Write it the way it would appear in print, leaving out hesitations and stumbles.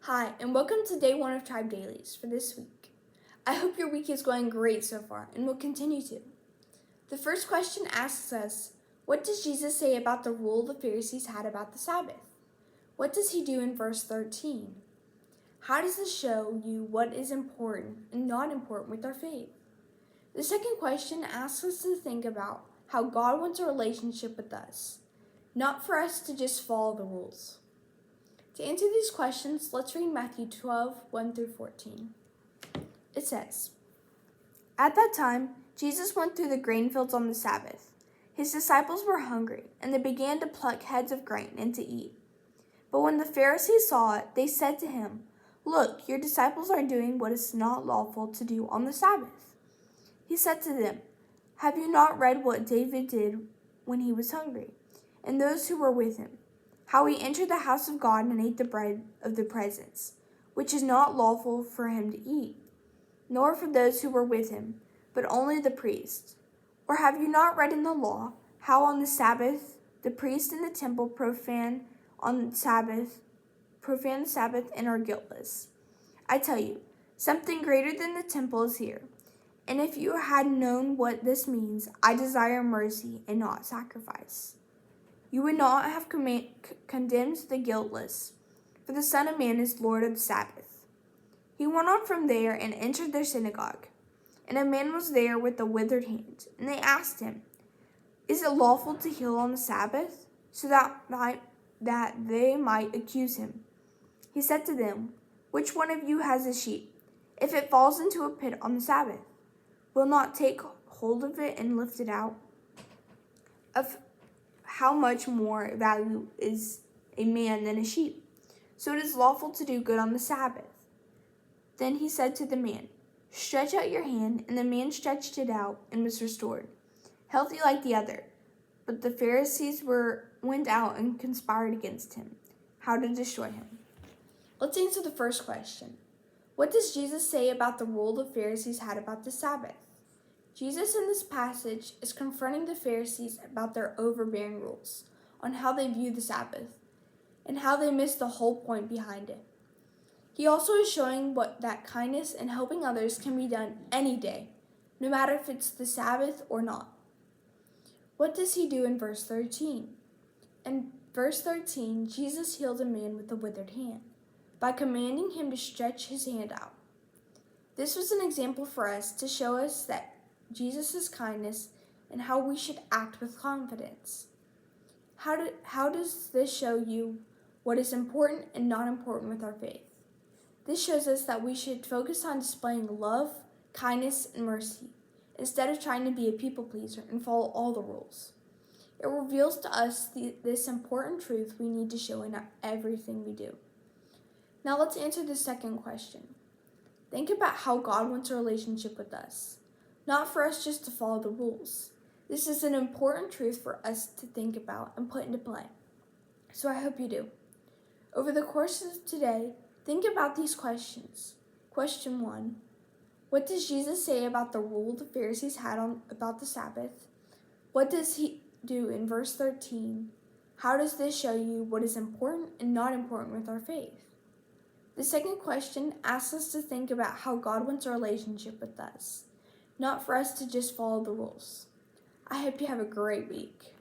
Hi, and welcome to day one of Tribe Dailies for this week. I hope your week is going great so far and will continue to. The first question asks us, what does Jesus say about the rule the Pharisees had about the Sabbath? What does he do in verse 13? How does this show you what is important and not important with our faith? The second question asks us to think about how God wants a relationship with us, not for us to just follow the rules. To answer these questions, let's read Matthew 12, 1 through 14. It says, At that time, Jesus went through the grain fields on the Sabbath. His disciples were hungry, and they began to pluck heads of grain and to eat. But when the Pharisees saw it, they said to him, Look, your disciples are doing what is not lawful to do on the Sabbath. He said to them, Have you not read what David did when he was hungry, and those who were with him? How he entered the house of God and ate the bread of the presence, which is not lawful for him to eat, nor for those who were with him, but only the priests. Or have you not read in the law how on the Sabbath the priests in the temple profane the Sabbath and are guiltless? I tell you, something greater than the temple is here. And if you had known what this means, I desire mercy and not sacrifice, you would not have condemned the guiltless, for the Son of Man is Lord of the Sabbath. He went on from there and entered their synagogue. And a man was there with a withered hand, and they asked him, Is it lawful to heal on the Sabbath? So that they might accuse him. He said to them, Which one of you has a sheep? If it falls into a pit on the Sabbath, will not take hold of it and lift it out? Of how much more value is a man than a sheep? So it is lawful to do good on the Sabbath. Then he said to the man, Stretch out your hand, and the man stretched it out and was restored, healthy like the other. But the Pharisees went out and conspired against him, how to destroy him. Let's answer the first question. What does Jesus say about the rule the Pharisees had about the Sabbath? Jesus in this passage is confronting the Pharisees about their overbearing rules on how they view the Sabbath and how they miss the whole point behind it. He also is showing that kindness and helping others can be done any day, no matter if it's the Sabbath or not. What does he do in verse 13? In verse 13, Jesus healed a man with a withered hand by commanding him to stretch his hand out. This was an example for us to show us that Jesus' kindness and how we should act with confidence. How does this show you what is important and not important with our faith? This shows us that we should focus on displaying love, kindness, and mercy, instead of trying to be a people pleaser and follow all the rules. It reveals to us this important truth we need to show in everything we do. Now let's answer the second question. Think about how God wants a relationship with us, not for us just to follow the rules. This is an important truth for us to think about and put into play. So I hope you do. Over the course of today, think about these questions. Question 1. What does Jesus say about the rule the Pharisees had about the Sabbath? What does he do in verse 13? How does this show you what is important and not important with our faith? The second question asks us to think about how God wants a relationship with us, not for us to just follow the rules. I hope you have a great week.